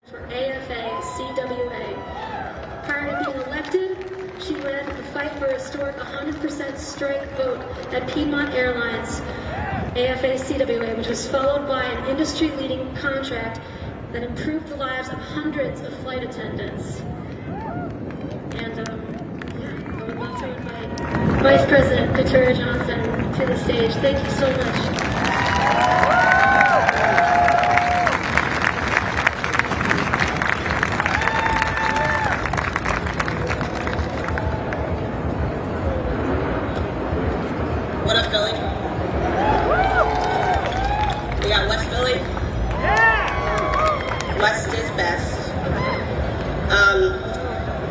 For afl-cwa. Prior to being elected, she led the fight for a historic 100% strike vote at Piedmont Airlines, afl-cwa, which was followed by an industry-leading contract that improved the lives of hundreds of flight attendants. And I would love to invite Vice President Victoria Johnson to the stage. Thank you so much. What up, Philly? We got West Philly? West is best.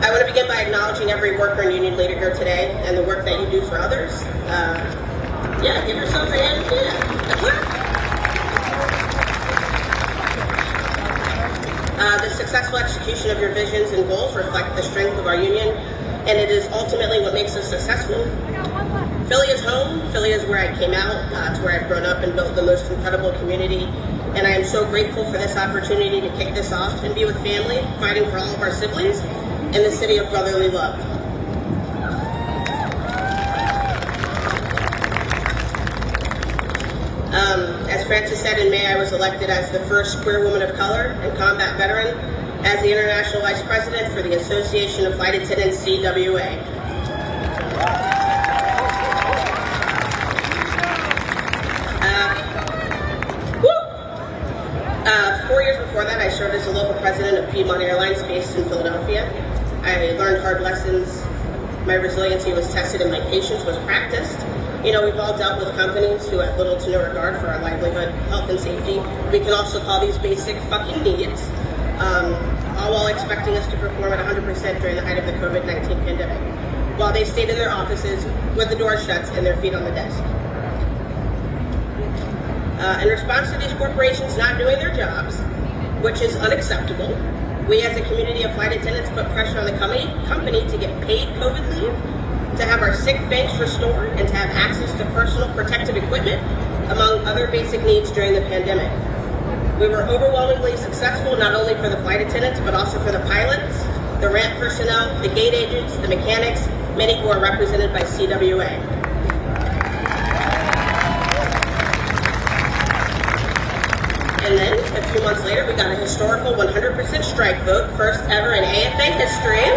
I want to begin by acknowledging every worker and union leader here today and the work that you do for others. Yeah, give yourselves a hand. The successful execution of your visions and goals reflect the strength of our union, and it is ultimately what makes us successful. Philly is home. Philly is where I came out. It's where I've grown up and built the most incredible community. And I am so grateful for this opportunity to kick this off and be with family, fighting for all of our siblings in the city of brotherly love. As Francis said, in May I was elected as the first queer woman of color and combat veteran as the International Vice President for the Association of Flight Attendants, CWA. 4 years before that, I served as the local president of Piedmont Airlines based in Philadelphia. I learned hard lessons. My resiliency was tested and my patience was practiced. You know, we've all dealt with companies who have little to no regard for our livelihood, health, and safety. We can also call these basic fucking needs, all while expecting us to perform at 100% during the height of the COVID-19 pandemic, while they stayed in their offices with the doors shut and their feet on the desk. In response to these corporations not doing their jobs, which is unacceptable, we as a community of flight attendants put pressure on the company to get paid COVID leave, to have our sick banks restored, and to have access to personal protective equipment, among other basic needs during the pandemic. We were overwhelmingly successful not only for the flight attendants, but also for the pilots, the ramp personnel, the gate agents, the mechanics, many who are represented by CWA. And then, a few months later, we got a historical 100% strike vote, first ever in AFA history.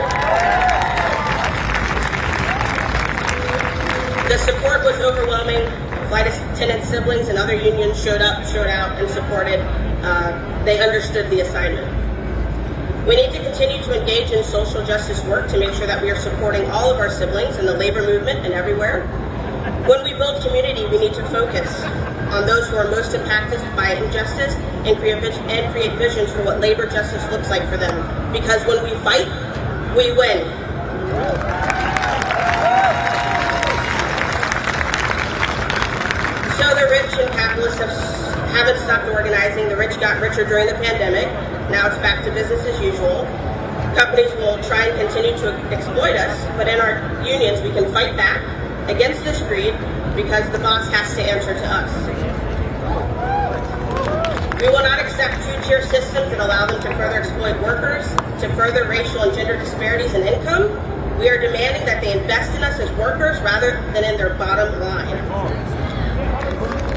The support was overwhelming. Flight attendant siblings and other unions showed up, showed out, and supported. They understood the assignment. We need to continue to engage in social justice work to make sure that we are supporting all of our siblings in the labor movement and everywhere. When we build community, we need to focus on those who are most impacted by injustice and create visions for what labor justice looks like for them. Because when we fight, we win. So the rich and capitalists haven't stopped organizing. The rich got richer during the pandemic. Now it's back to business as usual. Companies will try and continue to exploit us, but in our unions we can fight back against this greed because the boss has to answer to us. We will not accept two-tier systems that allow them to further exploit workers, to further racial and gender disparities in income. We are demanding that they invest in us as workers rather than in their bottom line.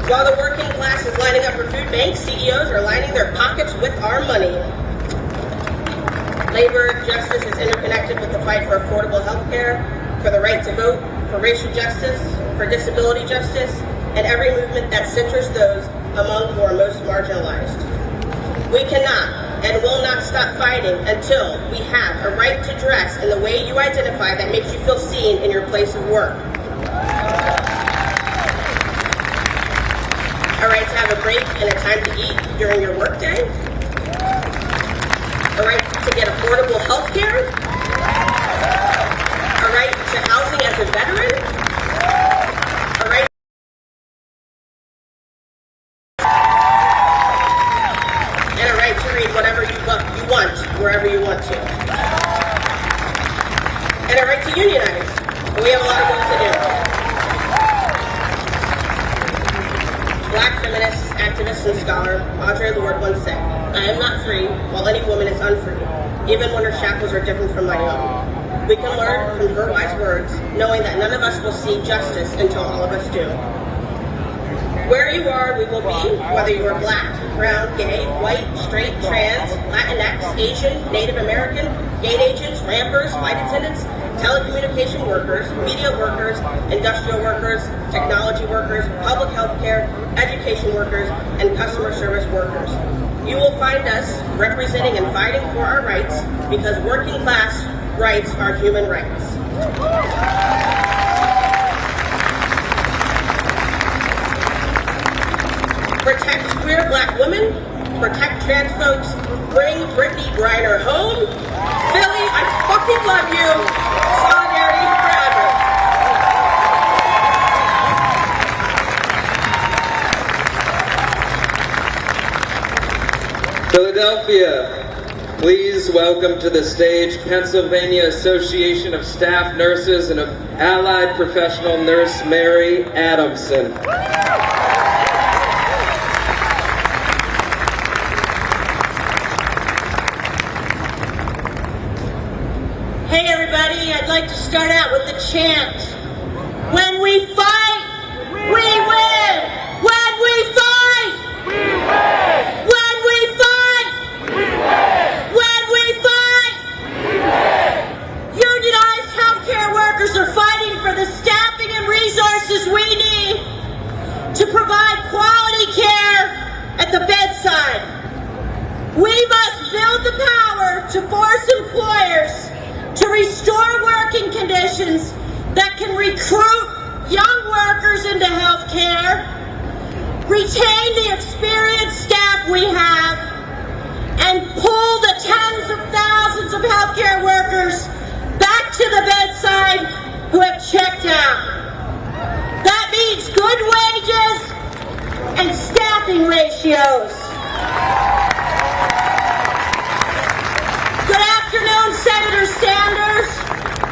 While the working class is lining up for food banks, CEOs are lining their pockets with our money. Labor justice is interconnected with the fight for affordable health care, for the right to vote, for racial justice, for disability justice, and every movement that centers those among who are most marginalized. We cannot and will not stop fighting until we have a right to dress in the way you identify that makes you feel seen in your place of work. A right to have a break and a time to eat during your workday. A right to get affordable health care. A right to housing as a veteran. A right and a right to read whatever you want, wherever you want to. And a right to unionize. We have a lot of work to do. Black feminist, activist, and scholar Audre Lorde once said, I am not free, while any woman is unfree, even when her shackles are different from my own. We can learn from her wise words, knowing that none of us will see justice until all of us do. Where you are, we will be, whether you are black, brown, gay, white, straight, trans, Latinx, Asian, Native American, gate agents, rampers, flight attendants, telecommunication workers, media workers, industrial workers, technology workers, public health care, education workers, and customer service workers. You will find us representing and fighting for our rights because working class rights are human rights. Protect queer black women, protect trans folks, bring Brittany Griner home. Philly, I fucking love you. Solidarity forever. Philadelphia, please welcome to the stage Pennsylvania Association of Staff Nurses and Allied Professional Nurse Mary Adamson. Hey everybody, I'd like to start out with the chant. When we fight, we win! When we fight, we win! When we fight, we win! When we fight, we win! Unionized healthcare workers are fighting for the staffing and resources we need to provide quality care at the bedside. We must build the power to force employers to restore working conditions that can recruit young workers into healthcare, retain the experienced staff we have, and pull the tens of thousands of healthcare workers back to the bedside who have checked out. That means good wages and staffing ratios. Good afternoon, Senator Sanders,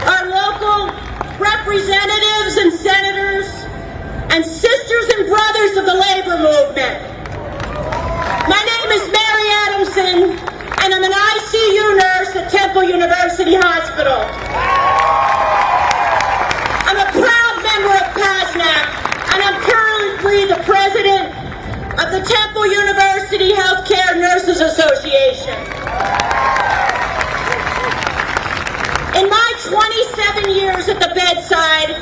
our local representatives and senators, and sisters and brothers of the labor movement. My name is Mary Adamson, and I'm an ICU nurse at Temple University Hospital. I'm a proud member of PASNAC, and I'm currently the president of the Temple University Healthcare Nurses Association. In my 27 years at the bedside,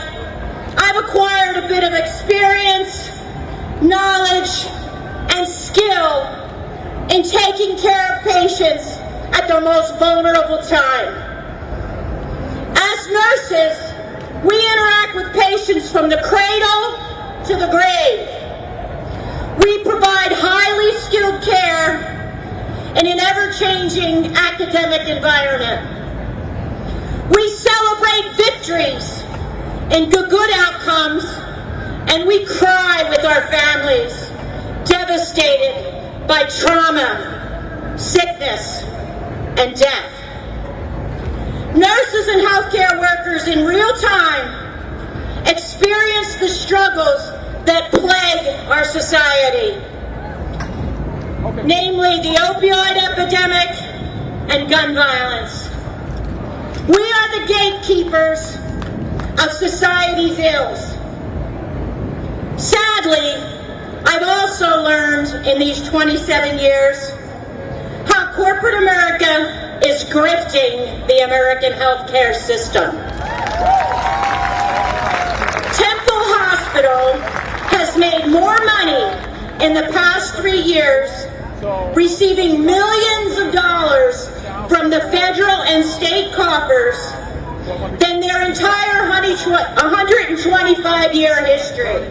I've acquired a bit of experience, knowledge, and skill in taking care of patients at their most vulnerable time. As nurses, we interact with patients from the cradle to the grave. We provide highly skilled care in an ever-changing academic environment. We celebrate victories and good outcomes, and we cry with our families, devastated by trauma, sickness, and death. Nurses and healthcare workers in real time experience the struggles that plague our society, namely the opioid epidemic and gun violence. We are the gatekeepers of society's ills. Sadly, I've also learned in these 27 years how corporate America is grifting the American healthcare system. Temple Hospital has made more money in the past 3 years, receiving millions of dollars from the federal and state coffers than their entire 125-year history.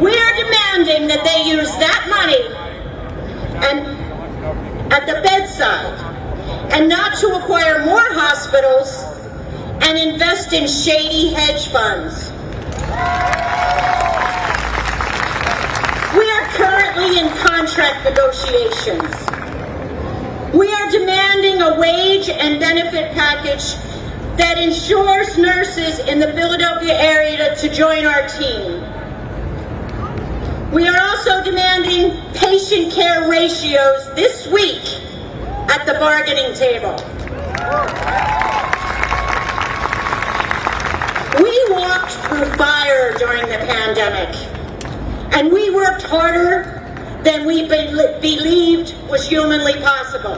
We are demanding that they use that money at the bedside and not to acquire more hospitals and invest in shady hedge funds. We are currently in contract negotiations. We are demanding a wage and benefit package that ensures nurses in the Philadelphia area to join our team. We are also demanding patient care ratios this week at the bargaining table. We walked through fire during the pandemic, and we worked harder than we believed was humanly possible.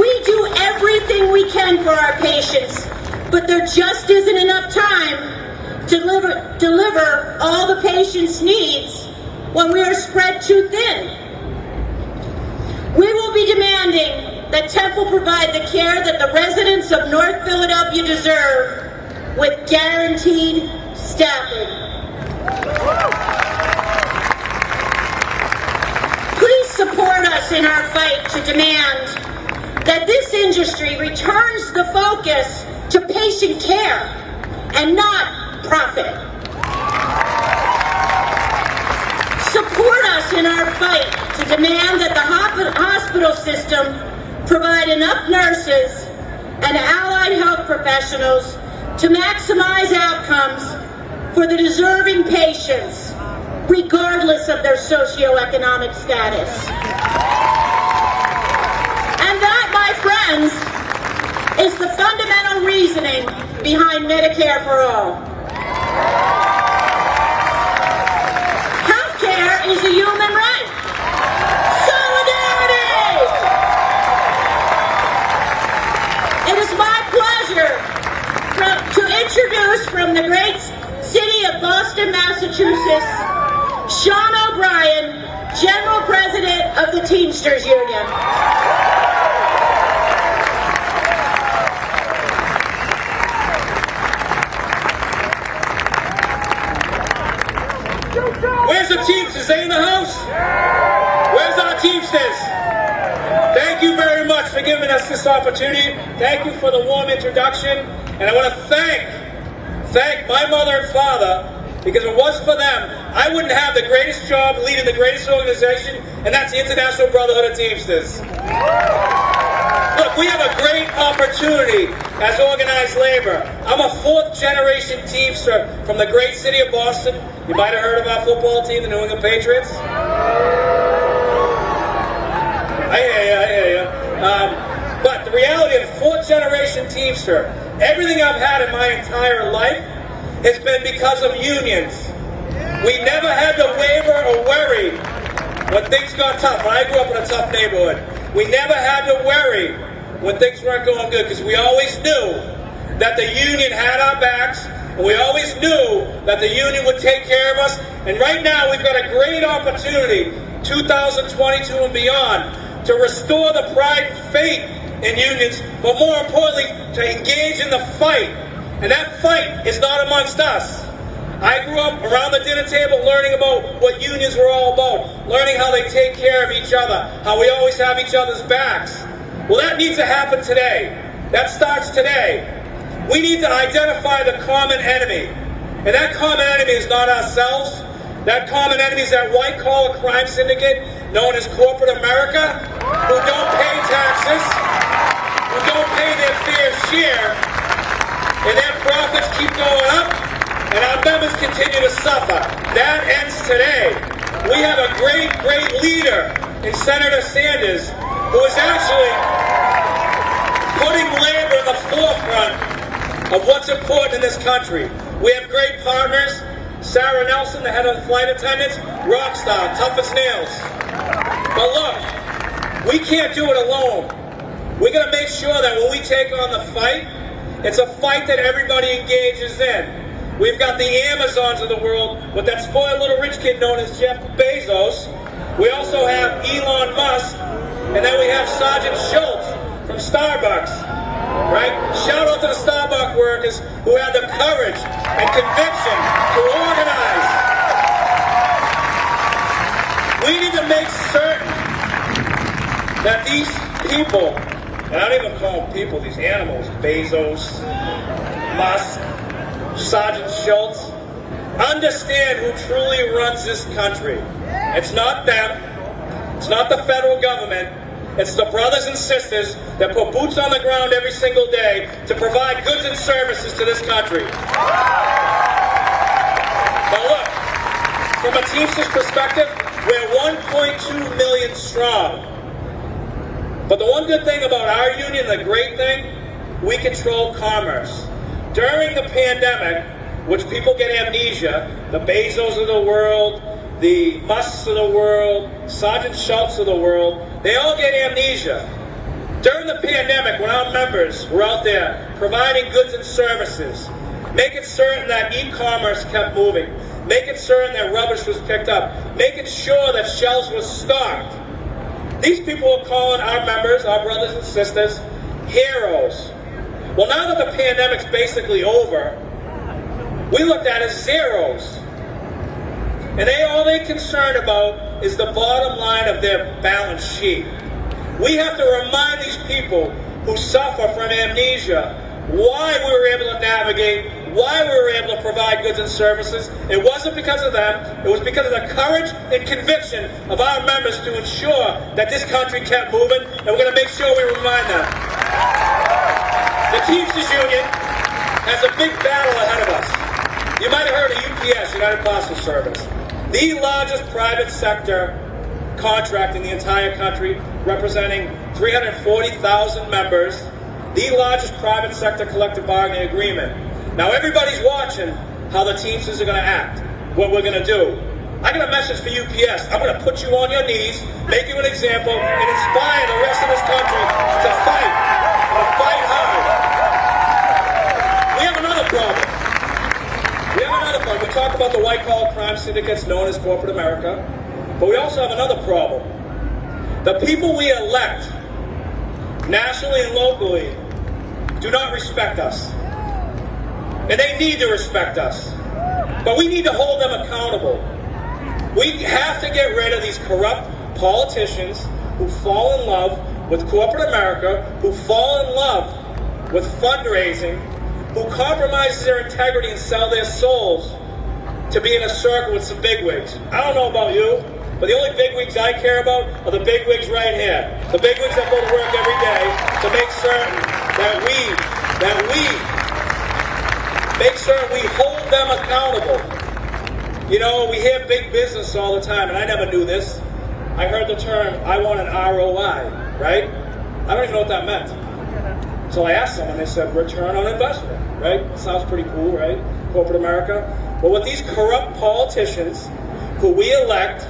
We do everything we can for our patients, but there just isn't enough time to deliver all the patient's needs when we are spread too thin. We will be demanding that Temple provide the care that the residents of North Philadelphia deserve with guaranteed staffing. Please support us in our fight to demand that this industry returns the focus to patient care and not profit. Support us in our fight to demand that the hospital system provide enough nurses and allied health professionals to maximize outcomes for the deserving patients, regardless of their socioeconomic status. And that, my friends, is the fundamental reasoning behind Medicare for All. Healthcare is a human right. Solidarity! It is my pleasure to introduce from the great city of Boston, Massachusetts, Sean O'Brien, General President of the Teamsters Union. Where's the Teamsters? They in the house? Where's our Teamsters? Thank you very much for giving us this opportunity. Thank you for the warm introduction. And I want to thank my mother and father, because if it wasn't for them, I wouldn't have the greatest job leading the greatest organization, and that's the International Brotherhood of Teamsters. Look, we have a great opportunity as organized labor. I'm a fourth-generation Teamster from the great city of Boston. You might have heard of our football team, the New England Patriots. I hear you. But the reality of fourth-generation Teamster, everything I've had in my entire life has been because of unions. We never had to waver or worry when things got tough. When I grew up in a tough neighborhood, we never had to worry when things weren't going good, because we always knew that the union had our backs, and we always knew that the union would take care of us. And right now we've got a great opportunity, 2022 and beyond, to restore the pride and faith in unions, but more importantly, to engage in the fight. And that fight is not amongst us. I grew up around the dinner table learning about what unions were all about, learning how they take care of each other, how we always have each other's backs. Well, that needs to happen today. That starts today. We need to identify the common enemy. And that common enemy is not ourselves. That common enemy is that white-collar crime syndicate known as corporate America, who don't pay taxes, who don't pay their fair share, and their profits keep going up, and our members continue to suffer. That ends today. We have a great, great leader in Senator Sanders, who is actually putting labor in the forefront of what's important in this country. We have great partners. Sara Nelson, the head of flight attendants, rock star, tough as nails. But look, we can't do it alone. We're going to make sure that when we take on the fight, it's a fight that everybody engages in. We've got the Amazons of the world with that spoiled little rich kid known as Jeff Bezos. We also have Elon Musk, and then we have Sergeant Schultz from Starbucks. Right? Shout out to the Starbucks workers who had the courage and conviction to organize. We need to make certain that these people, and I don't even call them people, these animals, Bezos, Musk, Sergeant Schultz, understand who truly runs this country. It's not them. It's not the federal government. It's the brothers and sisters that put boots on the ground every single day to provide goods and services to this country. But look, from a Teamsters perspective, we're 1.2 million strong. But the one good thing about our union, the great thing, we control commerce. During the pandemic, which people get amnesia, the Bezos of the world, the Musks of the world, Sergeant Schultz of the world, they all get amnesia. During the pandemic, when our members were out there providing goods and services, making certain that e-commerce kept moving, making certain that rubbish was picked up, making sure that shelves were stocked, these people are calling our members, our brothers and sisters, heroes. Well, now that the pandemic's basically over, we looked at as zeros. And all they're concerned about is the bottom line of their balance sheet. We have to remind these people who suffer from amnesia why we were able to navigate, why we were able to provide goods and services. It wasn't because of them, it was because of the courage and conviction of our members to ensure that this country kept moving, and we're going to make sure we remind them. The Teamsters Union has a big battle ahead of us. You might have heard of UPS, United Postal Service, the largest private sector contract in the entire country, representing 340,000 members, the largest private sector collective bargaining agreement. Now everybody's watching how the Teamsters are going to act, what we're going to do. I got a message for UPS. I'm going to put you on your knees, make you an example, and inspire the rest of this country to fight, and fight hard. We have another problem. We talk about the white-collar crime syndicates known as corporate America, but we also have another problem. The people we elect, nationally and locally, do not respect us. And they need to respect us. But we need to hold them accountable. We have to get rid of these corrupt politicians who fall in love with corporate America, who fall in love with fundraising, who compromise their integrity and sell their souls to be in a circle with some bigwigs. I don't know about you, but the only bigwigs I care about are the bigwigs right here. The bigwigs that go to work every day to make certain that we hold them accountable. You know, we hear big business all the time, and I never knew this. I heard the term, I want an ROI, right? I don't even know what that meant. So I asked someone, they said, return on investment, right? Sounds pretty cool, right? Corporate America. But with these corrupt politicians who we elect,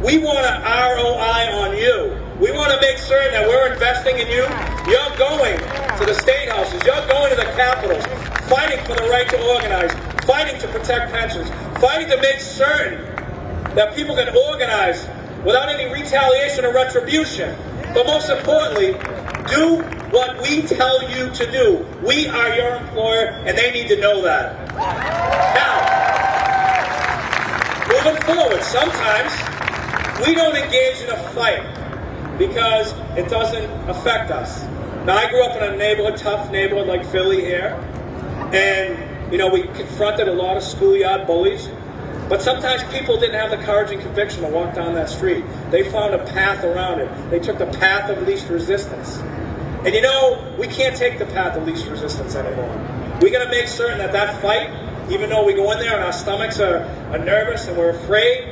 we want an ROI on you. We want to make certain that we're investing in you. You're going to the state houses. You're going to the capitals, fighting for the right to organize, fighting to protect pensions, fighting to make certain that people can organize without any retaliation or retribution. But most importantly, do what we tell you to do. We are your employer, and they need to know that. Now, moving forward, sometimes we don't engage in a fight because it doesn't affect us. Now, I grew up in a neighborhood, tough neighborhood like Philly here, and, you know, we confronted a lot of schoolyard bullies, but sometimes people didn't have the courage and conviction to walk down that street. They found a path around it. They took the path of least resistance. And, you know, we can't take the path of least resistance anymore. We got to make certain that that fight, even though we go in there and our stomachs are nervous and we're afraid,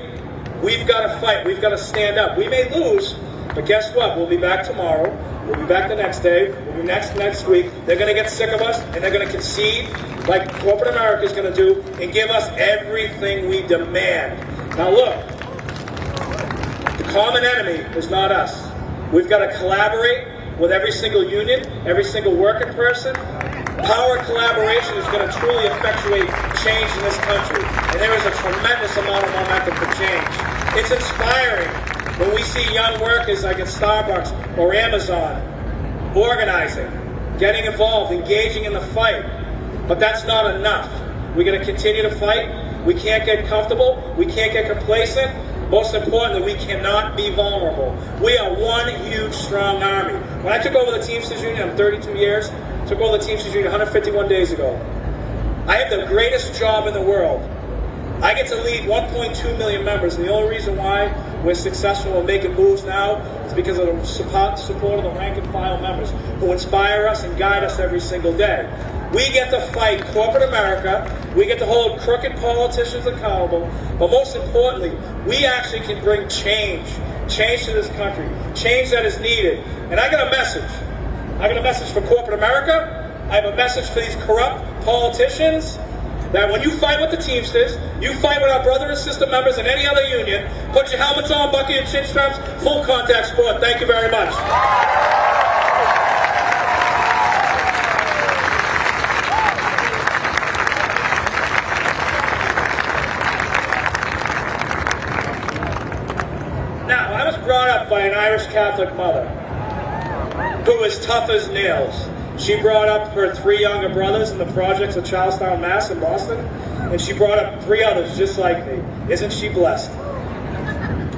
we've got to fight. We've got to stand up. We may lose, but guess what? We'll be back tomorrow. We'll be back the next day. We'll be next week. They're going to get sick of us, and they're going to concede like corporate America is going to do and give us everything we demand. Now look, the common enemy is not us. We've got to collaborate with every single union, every single working person. Power collaboration is going to truly effectuate change in this country. And there is a tremendous amount of momentum for change. It's inspiring when we see young workers like at Starbucks or Amazon organizing, getting involved, engaging in the fight. But that's not enough. We're going to continue to fight. We can't get comfortable. We can't get complacent. Most importantly, we cannot be vulnerable. We are one huge, strong army. When I took over the Teamsters Union, I'm 32 years, took over the Teamsters Union 151 days ago. I have the greatest job in the world. I get to lead 1.2 million members, and the only reason why we're successful in making moves now is because of the support of the rank and file members who inspire us and guide us every single day. We get to fight corporate America. We get to hold crooked politicians accountable. But most importantly, we actually can bring change to this country, change that is needed. And I got a message. I got a message for corporate America. I have a message for these corrupt politicians that when you fight with the Teamsters, you fight with our brother and sister members in any other union, put your helmets on, buckle your chin straps, full contact sport. Thank you very much. Now, I was brought up by an Irish Catholic mother who was tough as nails. She brought up her 3 younger brothers in the projects of Charlestown, Mass. in Boston, and she brought up 3 others just like me. Isn't she blessed?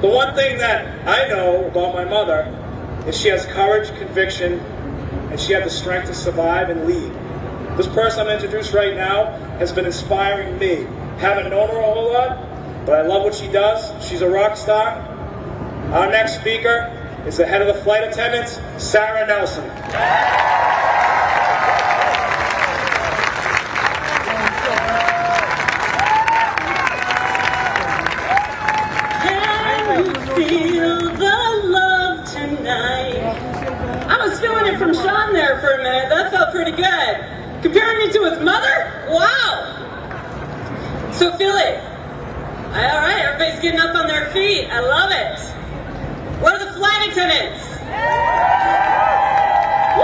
The one thing that I know about my mother is she has courage, conviction, and she had the strength to survive and lead. This person I'm introduced right now has been inspiring me. Haven't known her a whole lot, but I love what she does. She's a rock star. Our next speaker is the head of the flight attendants, Sara Nelson. Feel the love tonight. I was feeling it from Sean there for a minute. That felt pretty good. Comparing me to his mother? Wow. So feel it. All right, everybody's getting up on their feet. I love it. Where are the flight attendants? Woo!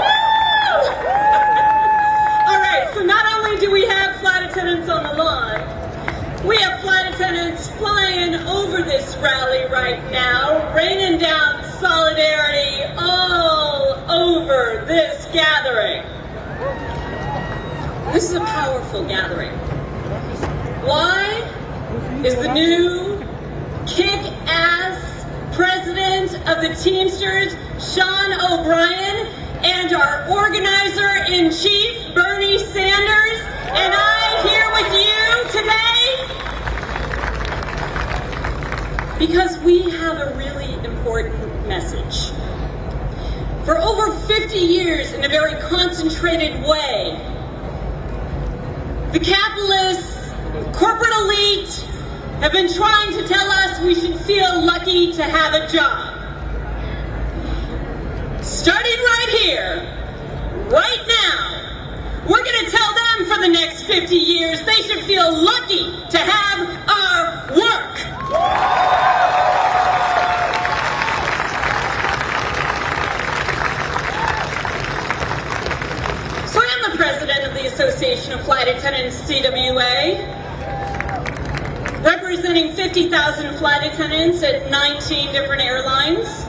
All right, so not only do we have flight attendants on the lawn, we have flight attendants flying over this rally right now, raining down solidarity all over this gathering. This is a powerful gathering. Why is the new kick-ass president of the Teamsters, Sean O'Brien, and our organizer-in-chief, Bernie Sanders, and I here with you today? Because we have a really important message. For over 50 years, in a very concentrated way, the capitalists, corporate elite, have been trying to tell us we should feel lucky to have a job. Starting right here, right now, we're going to tell them for the next 50 years they should feel lucky to have our work. So I'm the president of the Association of Flight Attendants, CWA, representing 50,000 flight attendants at 19 different airlines.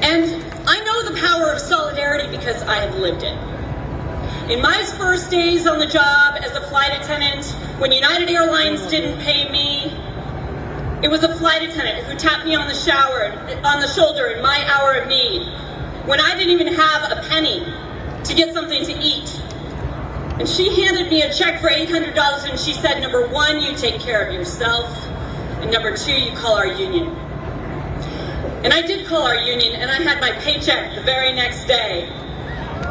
And I know the power of solidarity because I have lived it. In my first days on the job as a flight attendant, when United Airlines didn't pay me, it was a flight attendant who tapped me on the shoulder in my hour of need, when I didn't even have a penny to get something to eat. And she handed me a check for $800 and she said, number 1, you take care of yourself, and number 2, you call our union. And I did call our union, and I had my paycheck the very next day.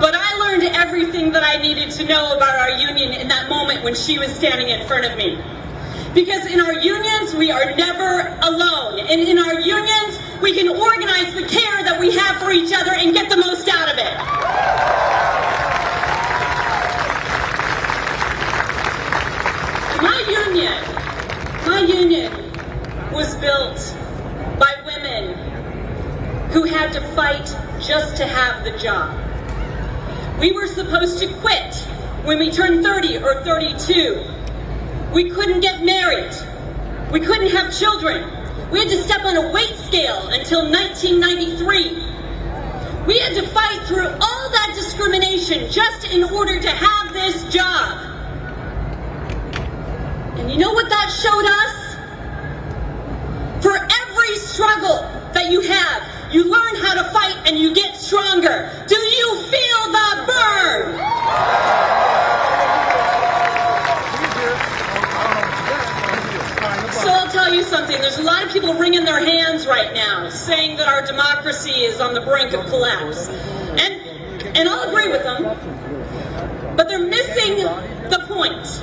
But I learned everything that I needed to know about our union in that moment when she was standing in front of me. Because in our unions, we are never alone. And in our unions, we can organize the care that we have for each other and get the most out of it. My union was built by women who had to fight just to have the job. We were supposed to quit when we turned 30 or 32. We couldn't get married. We couldn't have children. We had to step on a weight scale until 1993. We had to fight through all that discrimination just in order to have this job. And you know what that showed us? For every struggle that you have, you learn how to fight and you get stronger. Do you feel the burn? So I'll tell you something, there's a lot of people wringing their hands right now, saying that our democracy is on the brink of collapse. And I'll agree with them. But they're missing the point.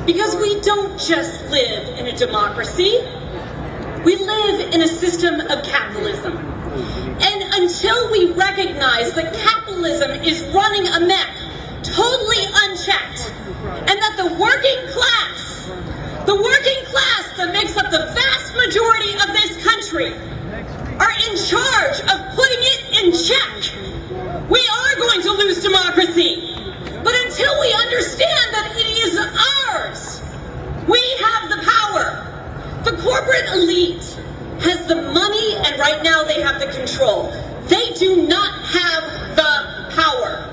Because we don't just live in a democracy. We live in a system of capitalism. And until we recognize that capitalism is running amok, totally unchecked, and that the working class that makes up the vast majority of this country, are in charge of putting it in check, we are going to lose democracy. But until we understand that it is ours, we have the power. The corporate elite has the money, and right now they have the control. They do not have the power.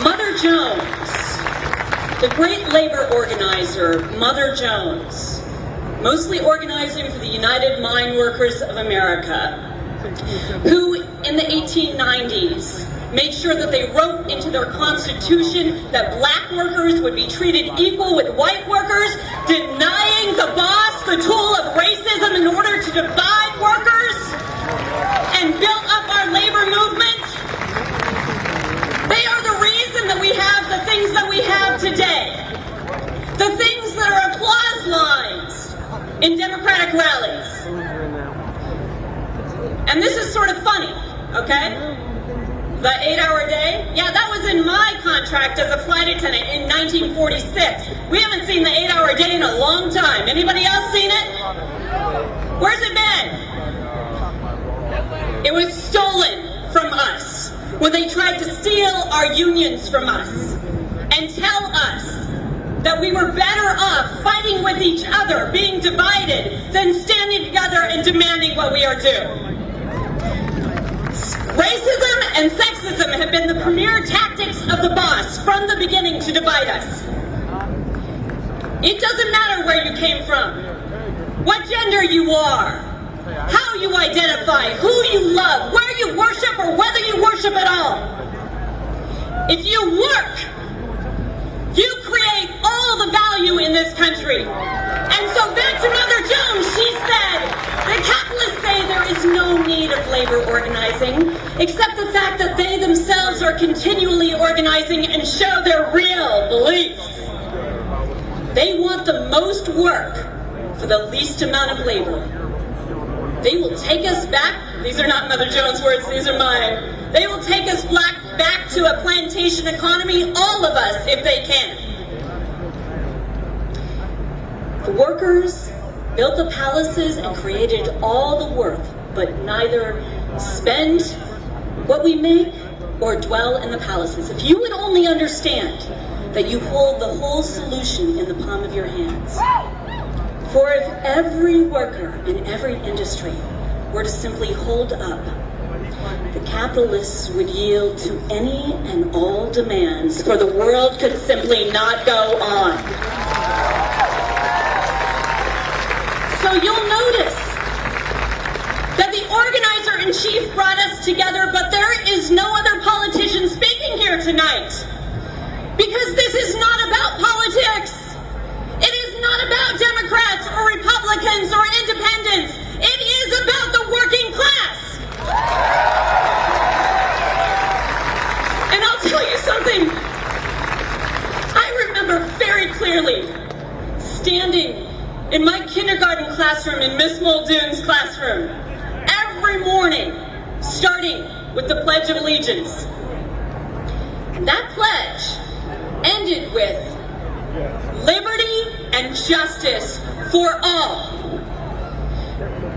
Mother Jones, the great labor organizer, Mother Jones, mostly organizing for the United Mine Workers of America, who in the 1890s made sure that they wrote into their constitution that black workers would be treated equal with white workers, denying the boss the tool of racism in order to divide workers and build up our labor movement. They are the reason that we have the things that we have today. The things that are applause lines in Democratic rallies. And this is sort of funny, okay? The 8-hour day? Yeah, that was in my contract as a flight attendant in 1946. We haven't seen the 8-hour day in a long time. Anybody else seen it? Where's it been? It was stolen from us when they tried to steal our unions from us and tell us that we were better off fighting with each other, being divided, than standing together and demanding what we are due. Racism and sexism have been the premier tactics of the boss from the beginning to divide us. It doesn't matter where you came from, what gender you are, how you identify, who you love, where you worship, or whether you worship at all. If you work, you create all the value in this country. And so back to Mother Jones, she said, the capitalists say there is no need of labor organizing, except the fact that they themselves are continually organizing and show their real beliefs. They want the most work for the least amount of labor. They will take us back, these are not Mother Jones' words, these are mine. They will take us back to a plantation economy, all of us, if they can. The workers built the palaces and created all the worth, but neither spend what we make or dwell in the palaces. If you would only understand that you hold the whole solution in the palm of your hands. For if every worker in every industry were to simply hold up, the capitalists would yield to any and all demands, for the world could simply not go on. So you'll notice that the organizer-in-chief brought us together, but there is no other politician speaking here tonight. Because this is not about politics. It is not about Democrats or Republicans or independents. It is about the working class. And I'll tell you something. I remember very clearly standing in my kindergarten classroom, in Miss Muldoon's classroom, every morning, starting with the Pledge of Allegiance. And that pledge ended with liberty and justice for all.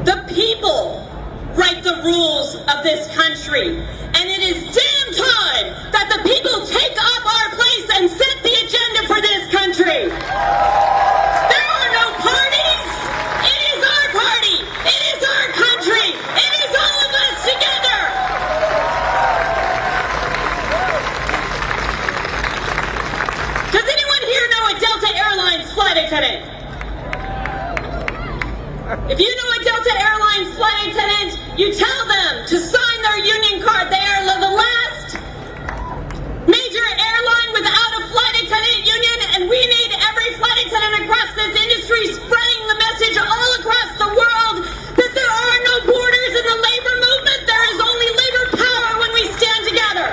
The people write the rules of this country, and it is damn time that the people take up our place and set the agenda for this country. There are no parties. It is our party. It is our country. It is all of us together. Does anyone here know a Delta Airlines flight attendant? If you know a Delta Airlines flight attendant, you tell them to sign their union card. They are the last major airline without a flight attendant union, and we need every flight attendant across this industry spreading the message all across the world that there are no borders in the labor movement. There is only labor power when we stand together.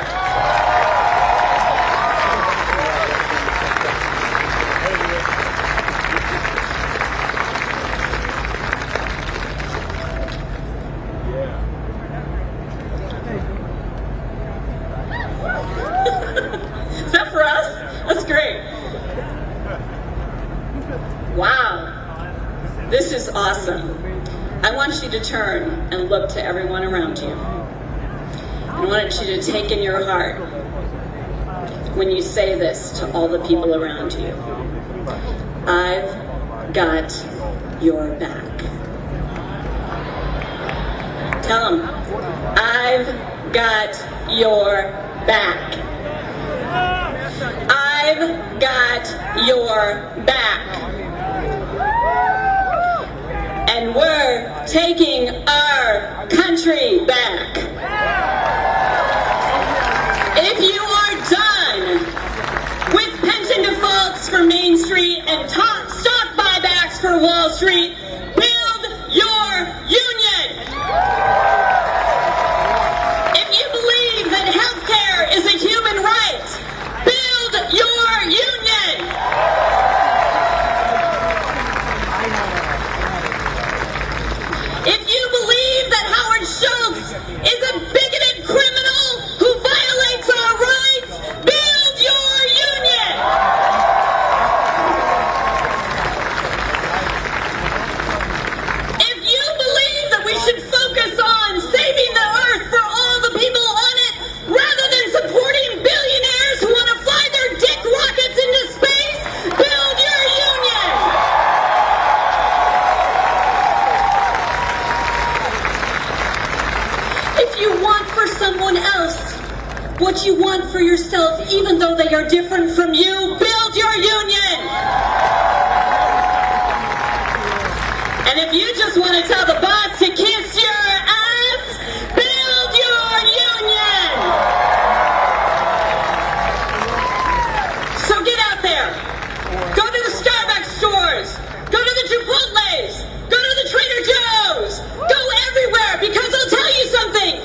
is awesome. I want you to turn and look to everyone around you. I want you to take in your heart when you say this to all the people around you. I've got your back. Tell them, I've got your back. I've got your back. And we're taking our country back. If you are done with pension defaults for Main Street and stock buybacks for Wall Street, build your union. If you believe that health care is a human right, build your union. If you believe that Howard Schultz is a bigoted criminal who violates our rights, build your union. If you believe that we should focus on saving the earth for all the people on it, rather than supporting billionaires who want to fly their dick rockets into space, build your union. If you want for someone else what you want for yourself, even though they are different from you, build your union. And if you just want to tell the boss to kiss your ass, build your union. So get out there. Go to the Starbucks stores. Go to the Chipotles. Go to the Trader Joe's. Go everywhere, because I'll tell you something.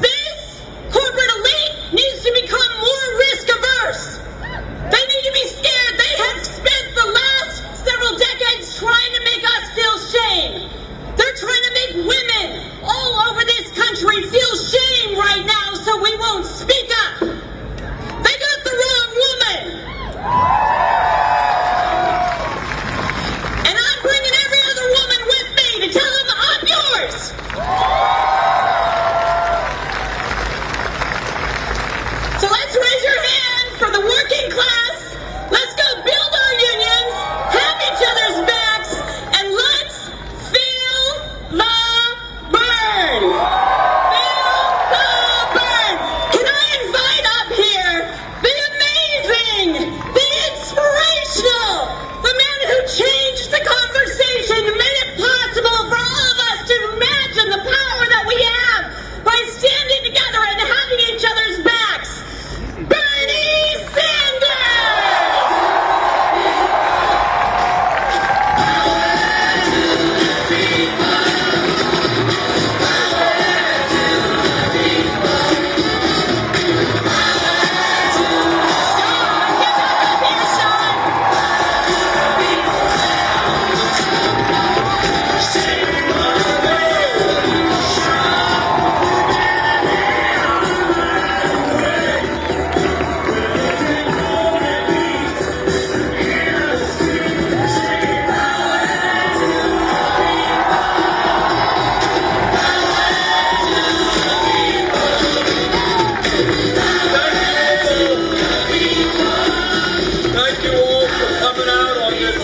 This corporate elite needs to become more risk averse. They need to be scared. They have spent the last several decades trying to make us feel shame. They're trying to make women all over this country feel shame right now so we won't speak up. They got the wrong woman. And I'm bringing every other woman with me to tell them I'm yours. So let's raise your hand for the working class. Let's go build our unions, have each other's backs, and let's feel the burn. Feel the burn. Can I invite up here the amazing, the inspirational, the man who changed the conversation, made it possible for all of us to imagine the power that we have by standing together and having each other's backs. Bernie Sanders! Thank you all for coming out on this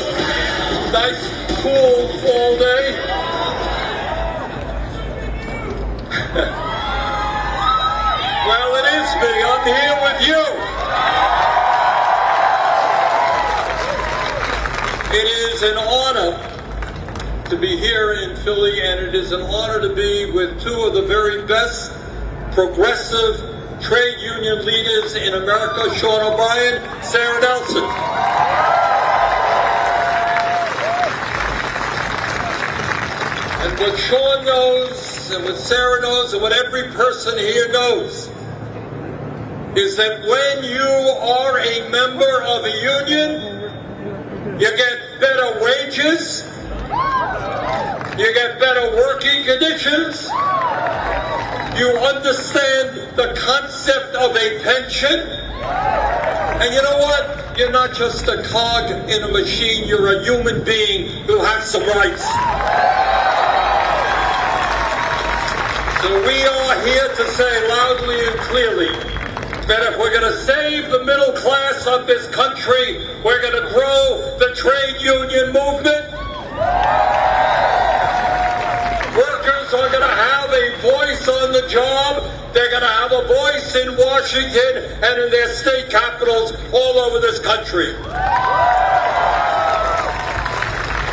nice, cool fall day. Well, it is me. I'm here with you. It is an honor to be here in Philly, and it is an honor to be with two of the very best progressive trade union leaders in America, Sean O'Brien, Sara Nelson. And what Sean knows, and what Sara knows, and what every person here knows, is that when you are a member of a union, you get better wages, you get better working conditions, you understand the concept of a pension, and you know what? You're not just a cog in a machine, you're a human being who has some rights. So we are here to say loudly and clearly that if we're going to save the middle class of this country, we're going to grow the trade union movement. Workers are going to have a voice on the job. They're going to have a voice in Washington and in their state capitals all over this country.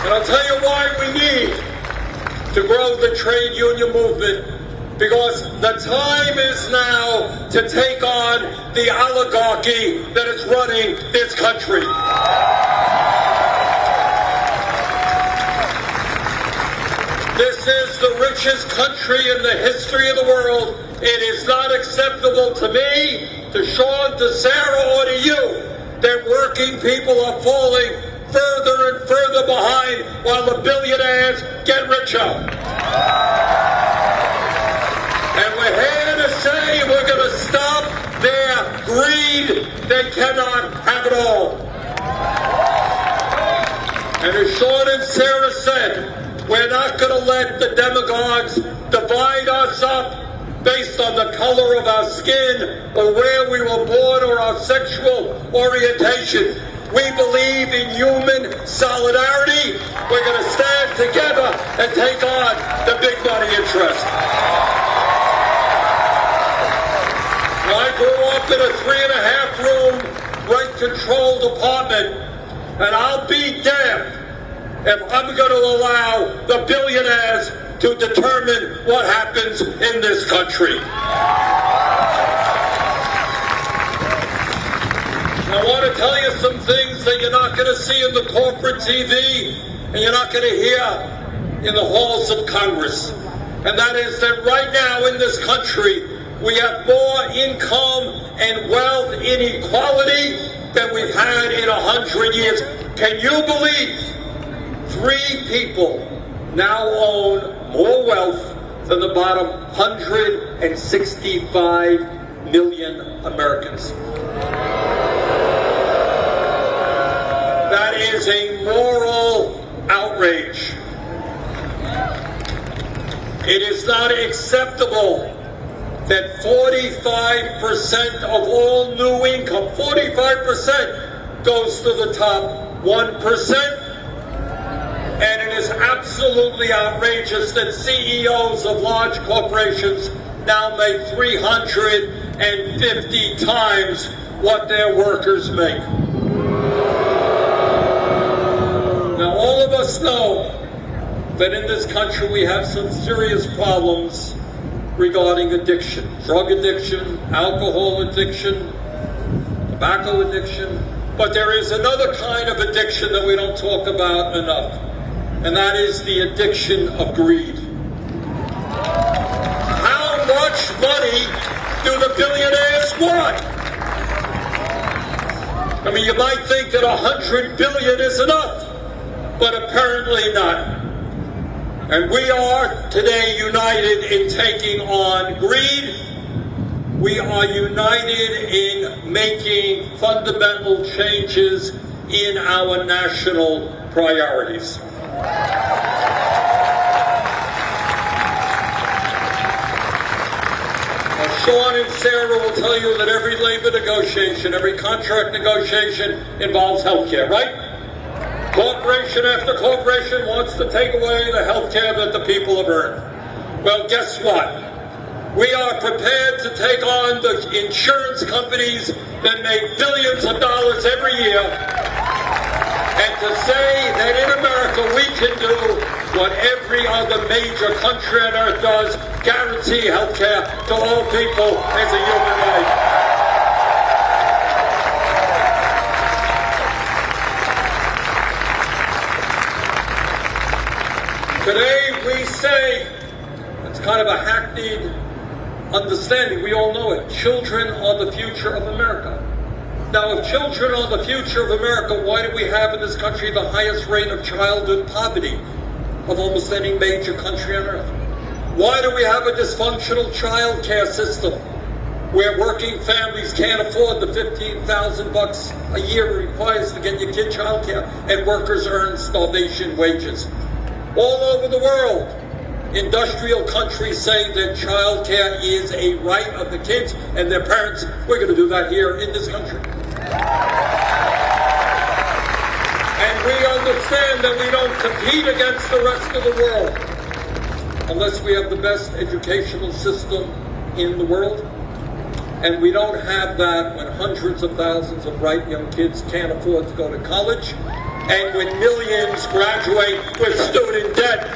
And I'll tell you why we need to grow the trade union movement. Because the time is now to take on the oligarchy that is running this country. This is the richest country in the history of the world. It is not acceptable to me, to Sean, to Sara, or to you that working people are falling further and further behind while the billionaires get richer. And we're here to say we're going to stop their greed. They cannot have it all. And as Sean and Sara said, we're not going to let the demagogues divide us up based on the color of our skin or where we were born or our sexual orientation. We believe in human solidarity. We're going to stand together and take on the big money interest. I grew up in a 3.5-room rent controlled apartment, and I'll be damned if I'm going to allow the billionaires to determine what happens in this country. I want to tell you some things that you're not going to see in the corporate TV and you're not going to hear in the halls of Congress. And that is that right now in this country, we have more income and wealth inequality than we've had in 100 years. Can you believe 3 people now own more wealth than the bottom 165 million Americans? That is a moral outrage. It is not acceptable that 45% of all new income, 45% goes to the top 1%. And it is absolutely outrageous that CEOs of large corporations now make 350 times what their workers make. Now, all of us know that in this country we have some serious problems regarding addiction, drug addiction, alcohol addiction, tobacco addiction. But there is another kind of addiction that we don't talk about enough, and that is the addiction of greed. How much money do the billionaires want? I mean, you might think that 100 billion is enough, but apparently not. And we are today united in taking on greed. We are united in making fundamental changes in our national priorities. Now, Sean and Sara will tell you that every labor negotiation, every contract negotiation involves health care, right? Corporation after corporation wants to take away the health care that the people have earned. Well, guess what? We are prepared to take on the insurance companies that make billions of dollars every year and to say that in America we can do what every other major country on earth does, guarantee health care to all people as a human right. Today we say, it's kind of a hackneyed understanding, we all know it, children are the future of America. Now, if children are the future of America, why do we have in this country the highest rate of childhood poverty of almost any major country on earth? Why do we have a dysfunctional child care system where working families can't afford the $15,000 a year it requires to get your kid child care, and workers earn starvation wages? All over the world, industrial countries say that child care is a right of the kids and their parents. We're going to do that here in this country. And we understand that we don't compete against the rest of the world unless we have the best educational system in the world. And we don't have that when hundreds of thousands of bright young kids can't afford to go to college, and when millions graduate with student debt.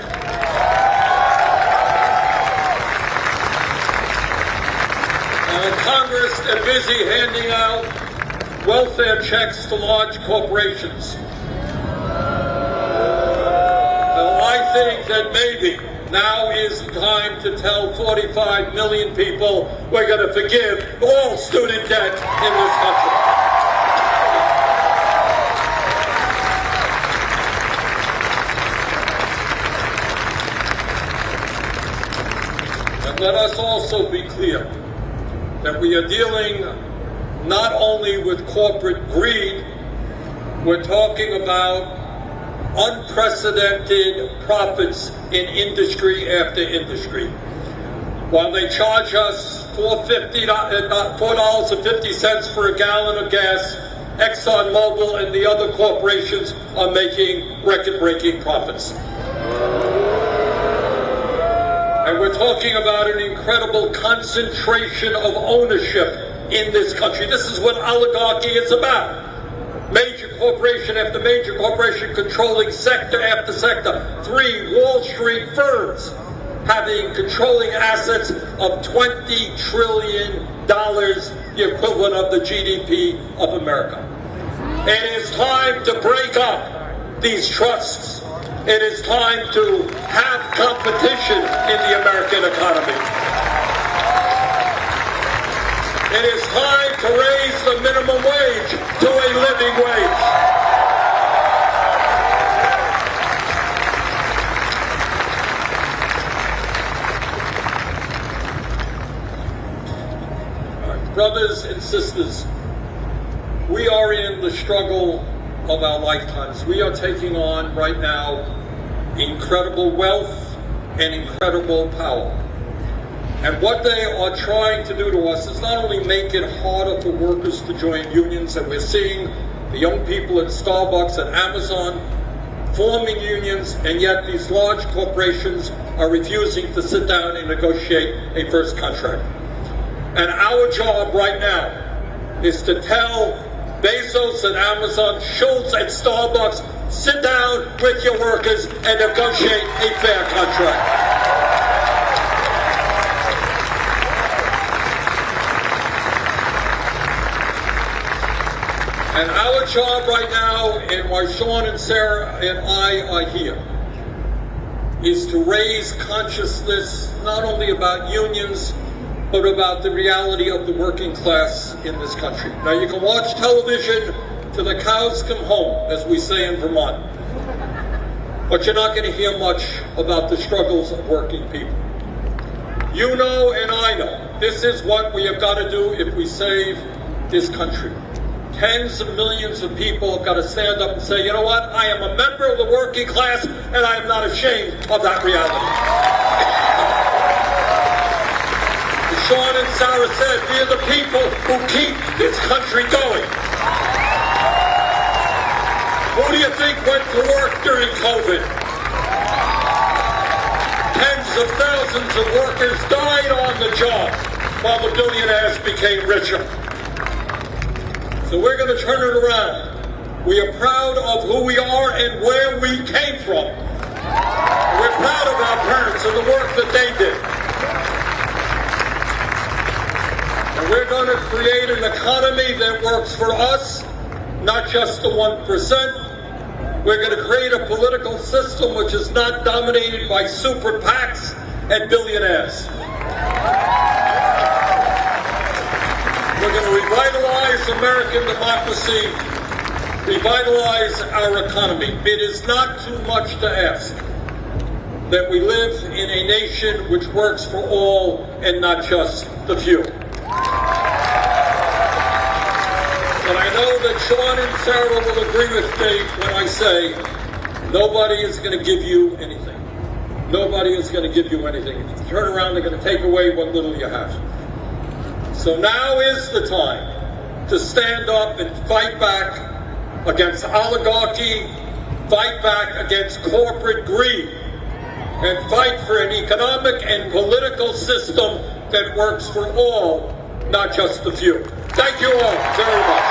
Congress is busy handing out welfare checks to large corporations. Now, I think that maybe now is the time to tell 45 million people we're going to forgive all student debt in this country. And let us also be clear that we are dealing not only with corporate greed, we're talking about unprecedented profits in industry after industry. While they charge us $4.50 for a gallon of gas, ExxonMobil and the other corporations are making record-breaking profits. And we're talking about an incredible concentration of ownership in this country. This is what oligarchy is about. Major corporation after major corporation controlling sector after sector. 3 Wall Street firms controlling assets of $20 trillion, the equivalent of the GDP of America. It is time to break up these trusts. It is time to have competition in the American economy. It is time to raise the minimum wage to a living wage. Brothers and sisters, we are in the struggle of our lifetimes. We are taking on right now incredible wealth and incredible power. And what they are trying to do to us is not only make it harder for workers to join unions, and we're seeing the young people at Starbucks and Amazon forming unions, and yet these large corporations are refusing to sit down and negotiate a first contract. And our job right now is to tell Bezos and Amazon, Schultz and Starbucks, sit down with your workers and negotiate a fair contract. And our job right now, and why Sean and Sara and I are here, is to raise consciousness not only about unions, but about the reality of the working class in this country. Now, you can watch television till the cows come home, as we say in Vermont, but you're not going to hear much about the struggles of working people. You know and I know, this is what we have got to do if we save this country. Tens of millions of people have got to stand up and say, you know what, I am a member of the working class, and I am not ashamed of that reality. Sean and Sara said, we are the people who keep this country going. Who do you think went to work during COVID? Tens of thousands of workers died on the job while the billionaires became richer. So we're going to turn it around. We are proud of who we are and where we came from. We're proud of our parents and the work that they did. We're going to create an economy that works for us, not just the 1%. We're going to create a political system which is not dominated by super PACs and billionaires. We're going to revitalize American democracy, revitalize our economy. It is not too much to ask that we live in a nation which works for all and not just the few. And I know that Sean and Sara will agree with me when I say nobody is going to give you anything. nobody is going to give you anything. If you turn around, they're going to take away what little you have. So now is the time to stand up and fight back against oligarchy, fight back against corporate greed, and fight for an economic and political system that works for all, not just the few. Thank you all very much.